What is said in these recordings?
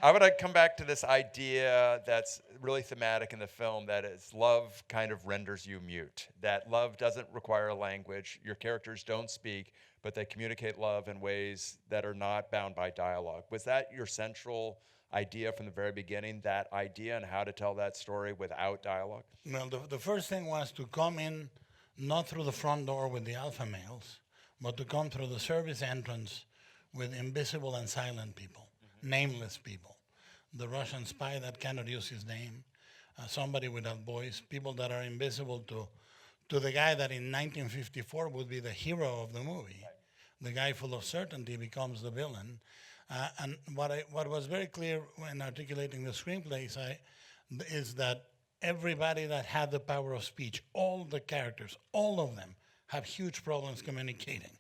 I want to come back to this idea that's really thematic in the film, that is love kind of renders you mute. That love doesn't require a language. Your characters don't speak, but they communicate love in ways that are not bound by dialogue. Was that your central idea from the very beginning, that idea and how to tell that story without dialogue? Well, the first thing was to come in not through the front door with the alpha males, but to come through the service entrance with invisible and silent people, nameless people. The Russian spy that cannot use his name, somebody without voice, people that are invisible to the guy that in 1954 would be the hero of the movie. The guy full of certainty becomes the villain. And what was very clear when articulating the screenplay is that everybody that had the power of speech, all the characters, all of them, have huge problems communicating.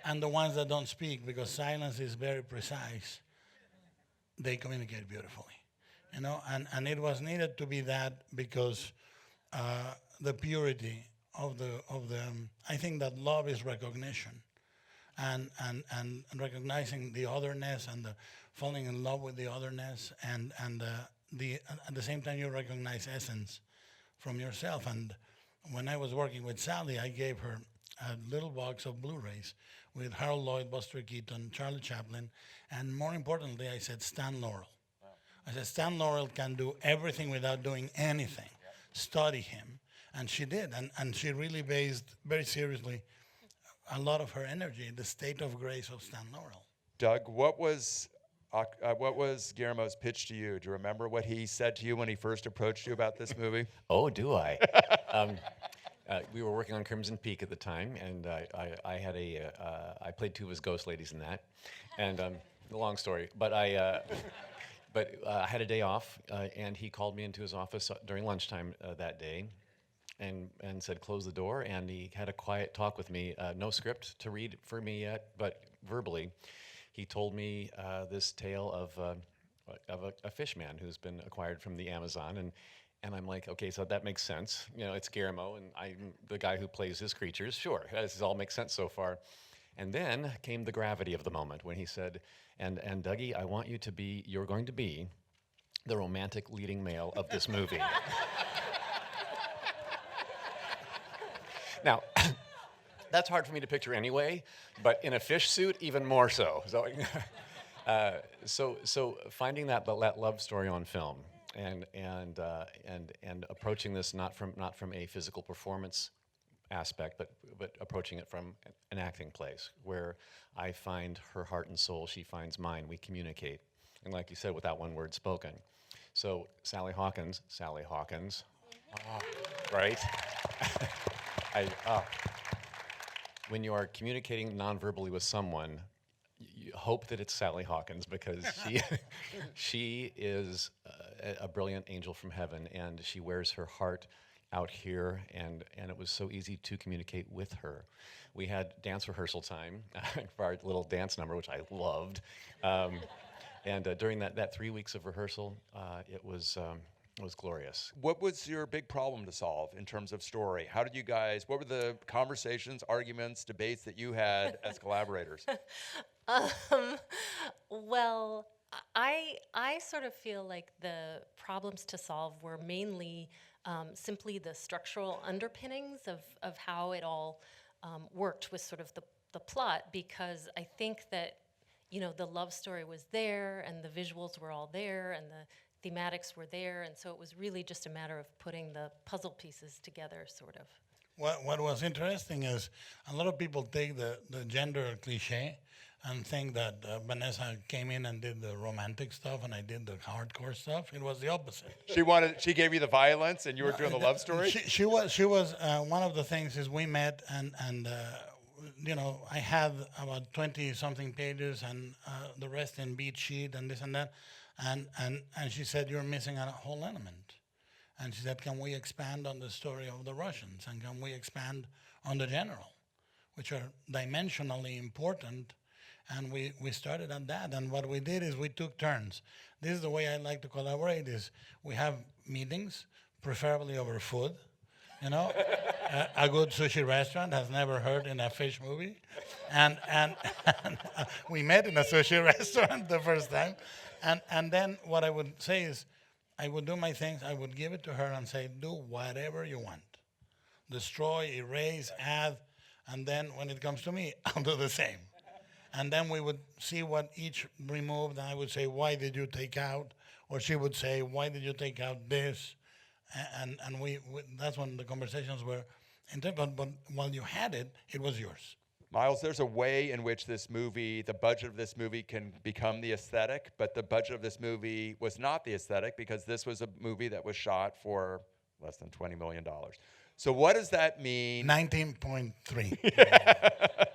And the ones that don't speak, because silence is very precise, they communicate beautifully. And it was needed to be that because the purity of the I think that love is recognition, and recognizing the otherness and the falling in love with the otherness, and the at the same time you recognize essence from yourself. And when I was working with Sally, I gave her a little box of Blu-rays with Harold Lloyd, Buster Keaton, Charlie Chaplin, and more importantly, I said Stan Laurel. I said Stan Laurel can do everything without doing anything. Study him, and she did, and she really based very seriously a lot of her energy in the state of grace of Stan Laurel. Doug, what was Guillermo's pitch to you? Do you remember what he said to you when he first approached you about this movie? Oh, do I? um, we were working on Crimson Peak at the time, and I had I played two of his ghost ladies in that, and a long story, but I had a day off, and he called me into his office during lunchtime that day, and said, close the door, and he had a quiet talk with me, no script to read for me yet, but verbally. He told me this tale of a fish man who's been acquired from the Amazon, and I'm like, okay, so that makes sense. It's Guillermo, and I'm the guy who plays his creatures. Sure, this all makes sense so far. And then came the gravity of the moment when he said, and Dougie, you're going to be the romantic leading male of this movie. Now, that's hard for me to picture anyway, but in a fish suit, even more so. So finding that love story on film, and approaching this not from a physical performance aspect, but approaching it from an acting place where I find her heart and soul, she finds mine. We communicate, and like you said, without one word spoken. So Sally Hawkins, right? I. When you are communicating non-verbally with someone, you hope that it's Sally Hawkins, because she is a brilliant angel from heaven, and she wears her heart out here, and it was so easy to communicate with her. We had dance rehearsal time for our little dance number, which I loved, and during that 3 weeks of rehearsal, it was glorious. What was your big problem to solve in terms of story? What were the conversations, arguments, debates that you had as collaborators? Um, well, I sort of feel like the problems to solve were mainly simply the structural underpinnings of how it all worked with sort of the plot, because I think that the love story was there, and the visuals were all there, and the thematics were there, and so it was really just a matter of putting the puzzle pieces together, sort of. What was interesting is a lot of people take the gender cliche and think that Vanessa came in and did the romantic stuff and I did the hardcore stuff. It was the opposite. She gave you the violence and you were doing the love story? She was one of the things is we met, and I had about 20 something pages, and the rest in beat sheet and this and that. And she said, you're missing a whole element. And she said, can we expand on the story of the Russians? And can we expand on the general, which are dimensionally important? And we started on that. And what we did is we took turns. This is the way I like to collaborate, is we have meetings, preferably over food. You know, a good sushi restaurant has never heard in a fish movie, and we met in a sushi restaurant the first time, and then what I would say is, I would do my things. I would give it to her and say, do whatever you want, destroy, erase, add, and then when it comes to me, I'll do the same. And then we would see what each removed, and I would say, why did you take out? Or she would say, why did you take out this? And we that's when the conversations were intense. But while you had it, it was yours. Miles, there's a way in which this movie, the budget of this movie can become the aesthetic, but the budget of this movie was not the aesthetic because this was a movie that was shot for less than $20 million. So what does that mean? 19.3.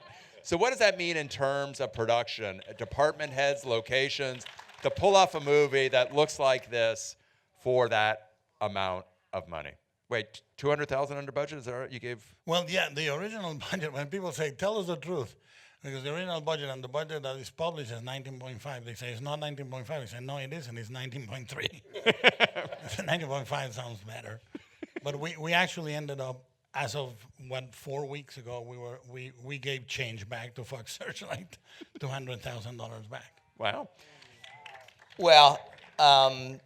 So what does that mean in terms of production, department heads, locations, to pull off a movie that looks like this for that amount of money? Wait, 200,000 under budget? Is that right? You gave? Well, yeah, the original budget, when people say, tell us the truth, because the original budget and the budget that is published is 19.5. They say, it's not 19.5. I say, no, it isn't. It's 19.3. 19.5 sounds better. But we actually ended up, as of, 4 weeks ago, we gave change back to Fox Searchlight, $200,000 back. Wow. Well,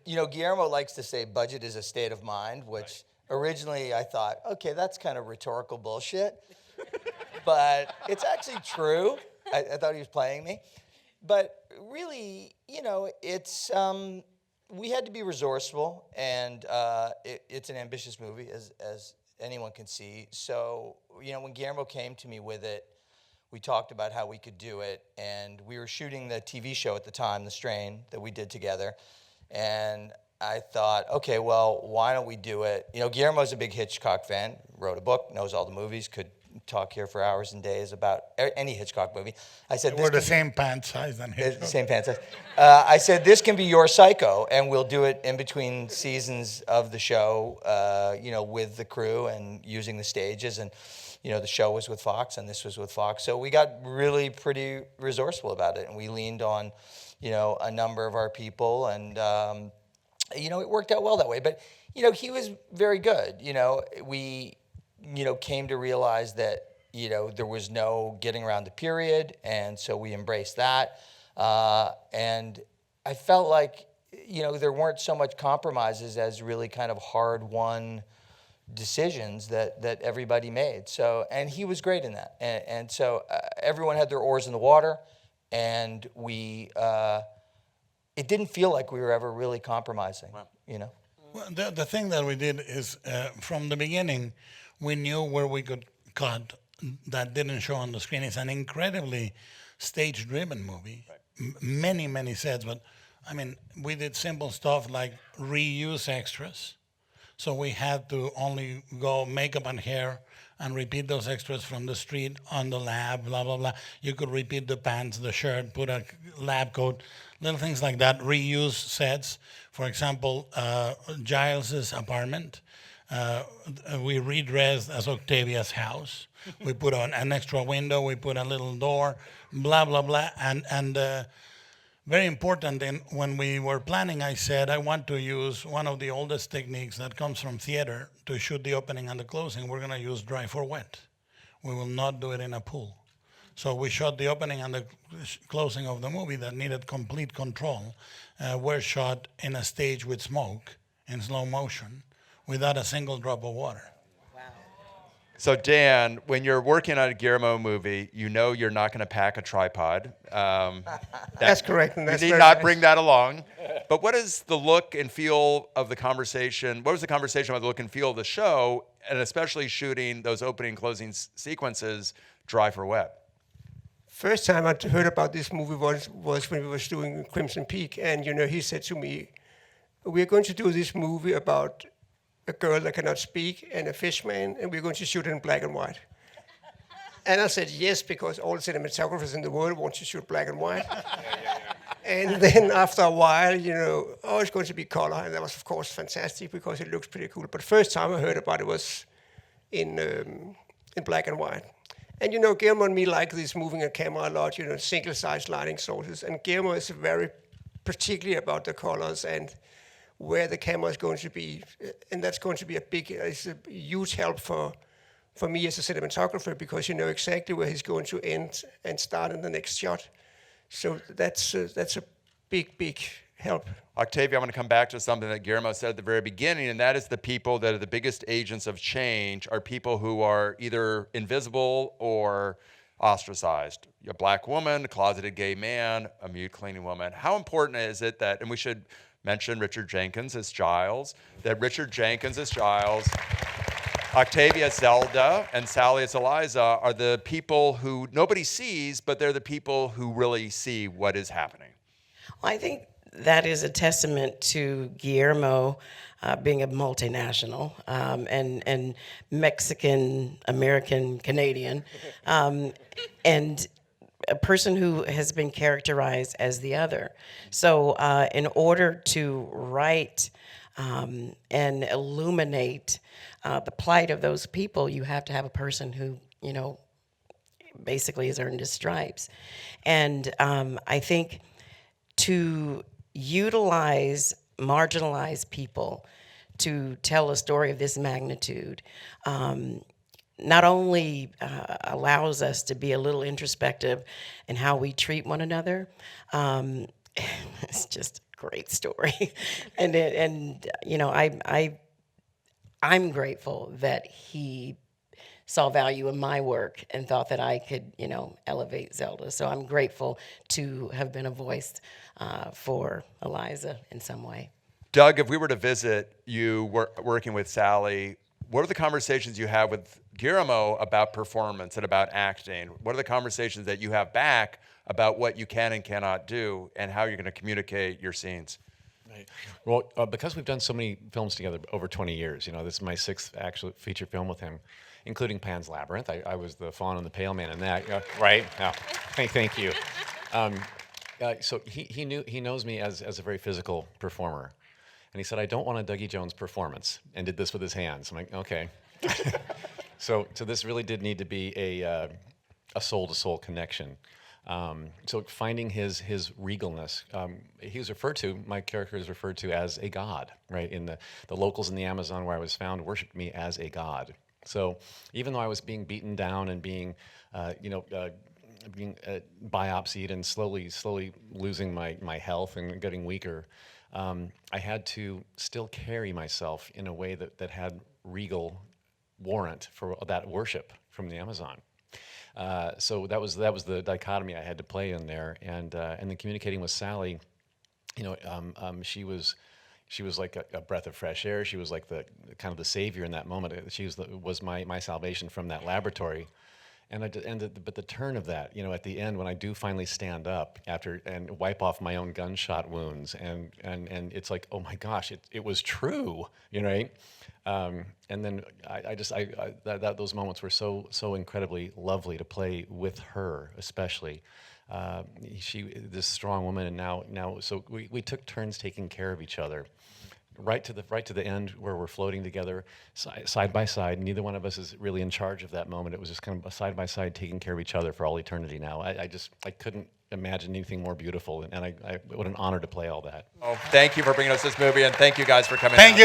Guillermo likes to say budget is a state of mind, which originally I thought, okay, that's kind of rhetorical bullshit. But it's actually true. I thought he was playing me. But really, it's we had to be resourceful, and it's an ambitious movie, as anyone can see. So, when Guillermo came to me with it, we talked about how we could do it, and we were shooting the TV show at the time, The Strain, that we did together. And I thought, okay, well, why don't we do it? Guillermo's a big Hitchcock fan, wrote a book, knows all the movies, could talk here for hours and days about any Hitchcock movie. I said, We're the same pant size and Hitchcock. same pant size. I said, this can be your Psycho, and we'll do it in between seasons of the show, with the crew and using the stages. And the show was with Fox, and this was with Fox. So we got really pretty resourceful about it, and we leaned on, a number of our people, and it worked out well that way. But he was very good. We came to realize that there was no getting around the period, and so we embraced that. And I felt like there weren't so much compromises as really kind of hard-won decisions that everybody made. So, and he was great in that. And so everyone had their oars in the water, and it didn't feel like we were ever really compromising. Wow. Well, the thing that we did is, from the beginning, we knew where we could cut that didn't show on the screen. It's an incredibly stage-driven movie. Right. Many, many sets, but I mean, we did simple stuff like reuse extras. So we had to only go makeup and hair and repeat those extras from the street on the lab, blah, blah, blah. You could repeat the pants, the shirt, put a lab coat, little things like that, reuse sets. For example, Giles's apartment, we redressed as Octavia's house. We put on an extra window, we put a little door, blah, blah, blah. And very important, when we were planning, I said, I want to use one of the oldest techniques that comes from theater to shoot the opening and the closing. We're going to use dry for wet. We will not do it in a pool. So we shot the opening and the closing of the movie that needed complete control. Were shot in a stage with smoke in slow motion without a single drop of water. So Dan, when you're working on a Guillermo movie, you're not going to pack a tripod. That's correct. And that's you need very not nice. bring that along. But what is the look and feel of the conversation? What was the conversation about the look and feel of the show, and especially shooting those opening and closing sequences dry for wet? First time I heard about this movie was when we were doing Crimson Peak, and he said to me, "We're going to do this movie about a girl that cannot speak and a fishman, and we're going to shoot it in black and white." And I said yes, because all cinematographers in the world want to shoot black and white. And then after a while, it's going to be color, and that was of course fantastic because it looks pretty cool. But first time I heard about it was in black and white. And Guillermo and me like this moving a camera a lot, single-size lighting sources. And Guillermo is very particular about the colors. And where the camera is going to be, and that's going to be it's a huge help for me as a cinematographer, because you know exactly where he's going to end and start in the next shot. So that's a big help. Octavia, I want to come back to something that Guillermo said at the very beginning, and that is the people that are the biggest agents of change are people who are either invisible or ostracized. A black woman, a closeted gay man, a mute cleaning woman. How important is it that, and we should mention Richard Jenkins as Giles, that Richard Jenkins as Giles, Octavia as Zelda, and Sally as Eliza are the people who nobody sees, but they're the people who really see what is happening. Well, I think that is a testament to Guillermo being a multinational and Mexican, American, Canadian, and a person who has been characterized as the other. So in order to write and illuminate the plight of those people, you have to have a person who, you know, basically has earned his stripes. And I think to utilize marginalized people to tell a story of this magnitude not only allows us to be a little introspective in how we treat one another, it's just a great story. and you know, I'm grateful that he saw value in my work and thought that I could, you know, elevate Zelda. So I'm grateful to have been a voice for Eliza in some way. Doug, if we were to visit you working with Sally, what are the conversations you have with Guillermo about performance and about acting? What are the conversations that you have back about what you can and cannot do and how you're going to communicate your scenes? Right. Well, because we've done so many films together over 20 years, you know, this is my 6th actual feature film with him, including Pan's Labyrinth. I was the fawn and the pale man in that, right? Yeah. Thank you. So he knows me as a very physical performer. And he said, I don't want a Dougie Jones performance, and did this with his hands. I'm like, okay. So this really did need to be a soul-to-soul connection. So finding his regalness, he was referred to, my character is referred to as a god, right? In the locals in the Amazon where I was found worshipped me as a god. So even though I was being beaten down and being, being biopsied and slowly losing my health and getting weaker, I had to still carry myself in a way that had regal warrant for that worship from the Amazon. So that was the dichotomy I had to play in there, and then communicating with Sally, you know, she was like a breath of fresh air. She was like the kind of the savior in that moment. She was my salvation from that laboratory. But the turn of that, you know, at the end when I do finally stand up and wipe off my own gunshot wounds, and it's like, oh my gosh, it was true, you know, right? And then those moments were so incredibly lovely to play with her, especially. This strong woman, and now so we took turns taking care of each other. Right to the end where we're floating together, side by side. Neither one of us is really in charge of that moment. It was just kind of a side by side taking care of each other for all eternity. Now, I couldn't imagine anything more beautiful, and what an honor to play all that. Oh, thank you for bringing us this movie, and thank you guys for coming Thank out. you.